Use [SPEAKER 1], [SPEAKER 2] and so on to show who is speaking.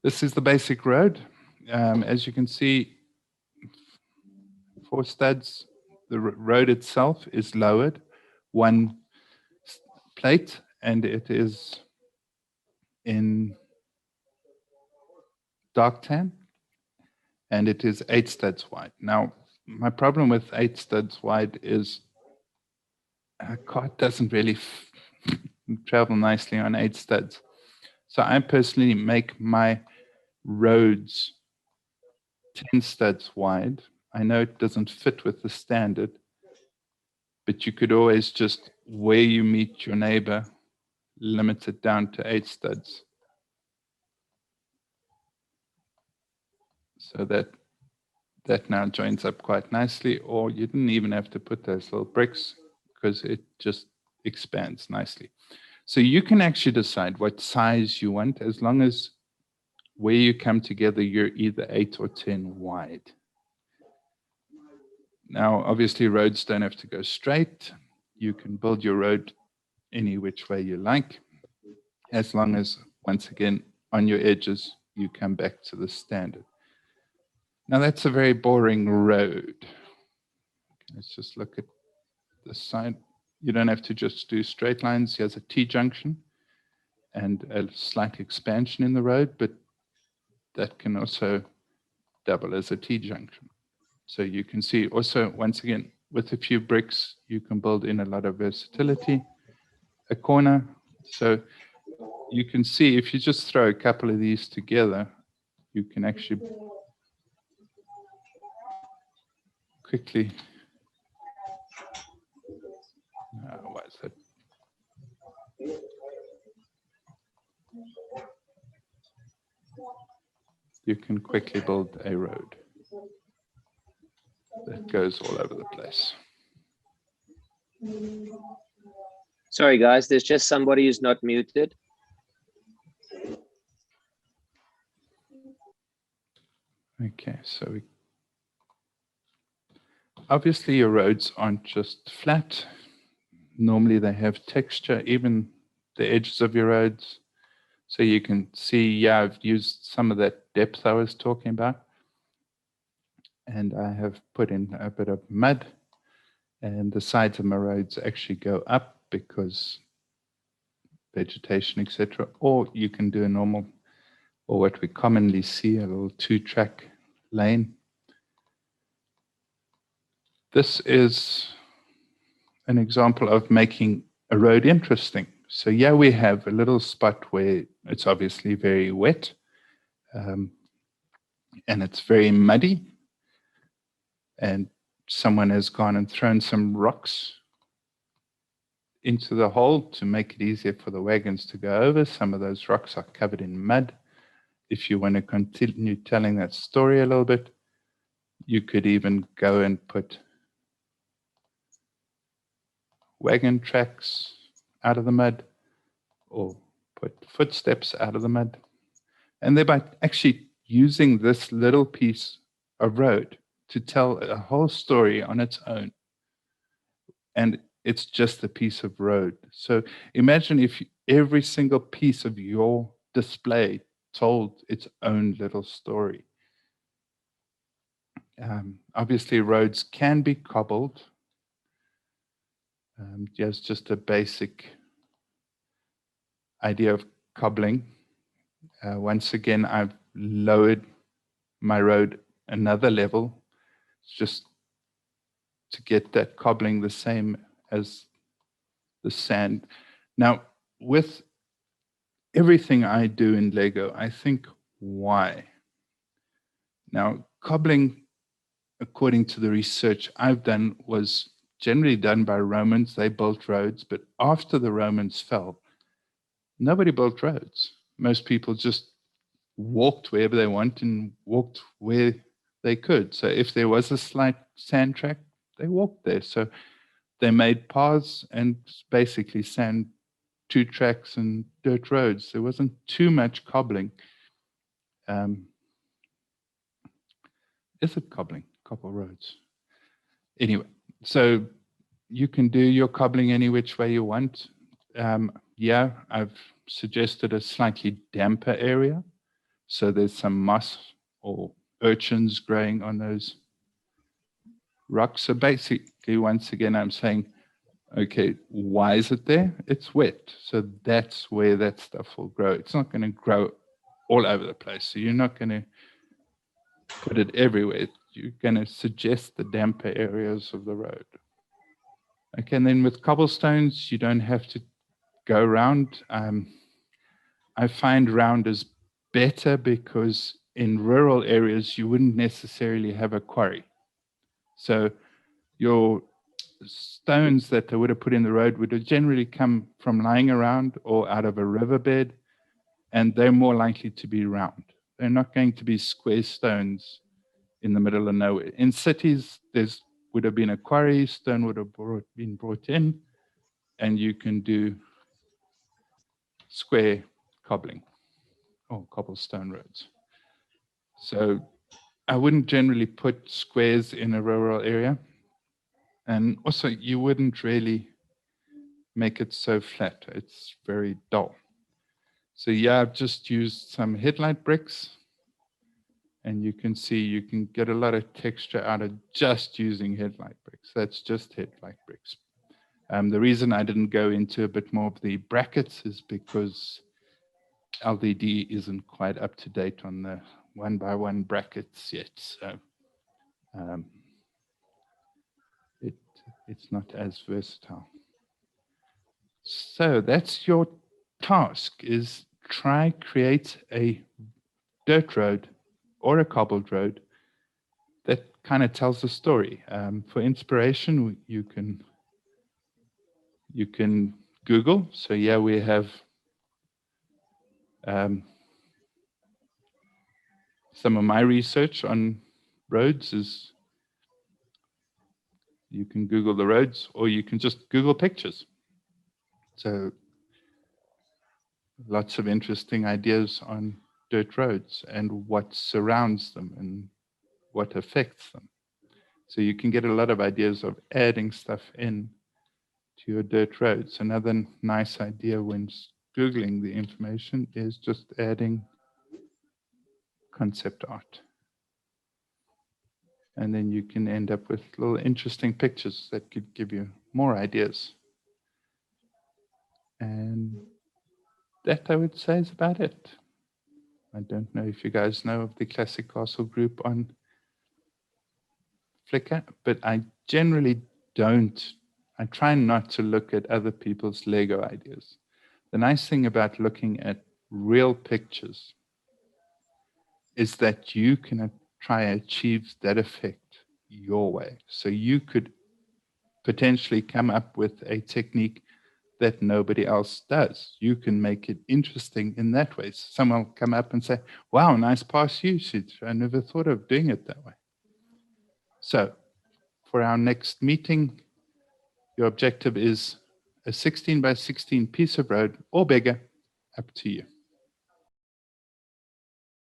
[SPEAKER 1] This is the basic road. As you can see, 4 studs. The road itself is lowered 1 plate, and it is in dark tan, and it is 8 studs wide. Now, my problem with 8 studs wide is a car doesn't really travel nicely on 8 studs. So I personally make my roads 10 studs wide. I know it doesn't fit with the standard, but you could always just, where you meet your neighbor, limit it down to 8 studs. So that now joins up quite nicely, or you didn't even have to put those little bricks because it just expands nicely. So you can actually decide what size you want, as long as where you come together, you're either 8 or 10 wide. Now, obviously, roads don't have to go straight. You can build your road any which way you like, as long as, once again, on your edges, you come back to the standard. Now, that's a very boring road. Let's just look at the side. You don't have to just do straight lines. Here's a T-junction and a slight expansion in the road, but that can also double as a T-junction. So you can see also, once again, with a few bricks, you can build in a lot of versatility. A corner. So you can see if you just throw a couple of these together, you can actually quickly, what is that? You can quickly build a road that goes all over the place.
[SPEAKER 2] Sorry, guys, there's just somebody who's not muted.
[SPEAKER 1] Okay, so obviously your roads aren't just flat. Normally they have texture, even the edges of your roads. So you can see, yeah, I've used some of that depth I was talking about. And I have put in a bit of mud, and the sides of my roads actually go up because vegetation, etc. Or you can do a normal, or what we commonly see, a little 2-track lane. This is an example of making a road interesting. So yeah, we have a little spot where it's obviously very wet, and it's very muddy, and someone has gone and thrown some rocks into the hole to make it easier for the wagons to go over. Some of those rocks are covered in mud. If you want to continue telling that story a little bit, you could even go and put wagon tracks out of the mud, or put footsteps out of the mud. And thereby actually using this little piece of road to tell a whole story on its own. And it's just a piece of road. So imagine if every single piece of your display told its own little story. Obviously, roads can be cobbled. Here's just a basic idea of cobbling. Once again, I've lowered my road another level, just to get that cobbling the same as the sand. Now, with everything I do in Lego, I think, why? Now, cobbling, according to the research I've done, was generally done by Romans. They built roads, but after the Romans fell, nobody built roads. Most people just walked wherever they want and walked where they could. So if there was a slight sand track, they walked there. So they made paths and basically sand 2 tracks and dirt roads. There wasn't too much cobbling. Is it cobbling? Cobble roads. Anyway, so you can do your cobbling any which way you want. Yeah, I've suggested a slightly damper area. So there's some moss or urchins growing on those rocks. So basically, once again, I'm saying, okay, why is it there? It's wet. So that's where that stuff will grow. It's not going to grow all over the place. So you're not going to put it everywhere. You're going to suggest the damper areas of the road. Okay, and then with cobblestones, you don't have to go round. I find round is better because in rural areas, you wouldn't necessarily have a quarry. So your stones that they would have put in the road would have generally come from lying around or out of a riverbed, and they're more likely to be round. They're not going to be square stones in the middle of nowhere. In cities, there's would have been a quarry, stone would have been brought in, and you can do square cobbling or cobblestone roads. So I wouldn't generally put squares in a rural area. And also, you wouldn't really make it so flat. It's very dull. So yeah, I've just used some headlight bricks. And you can see you can get a lot of texture out of just using headlight bricks. That's just headlight bricks. The reason I didn't go into a bit more of the brackets is because LDD isn't quite up to date on the 1x1 brackets yet. So it's not as versatile. So that's your task, is try create a dirt road or a cobbled road that kind of tells a story. For inspiration, you can Google. So yeah, we have some of my research on roads is you can Google the roads, or you can just Google pictures. So lots of interesting ideas on dirt roads and what surrounds them and what affects them. So you can get a lot of ideas of adding stuff in to your dirt roads. Another nice idea when Googling the information is just adding concept art. And then you can end up with little interesting pictures that could give you more ideas. And that, I would say, is about it. I don't know if you guys know of the Classic Castle group on Flickr, but I generally don't. I try not to look at other people's Lego ideas. The nice thing about looking at real pictures is that you can try and achieve that effect your way. So you could potentially come up with a technique that nobody else does. You can make it interesting in that way. Someone will come up and say, wow, nice pass usage. I never thought of doing it that way. So for our next meeting, your objective is a 16 by 16 piece of road or bigger, up to you.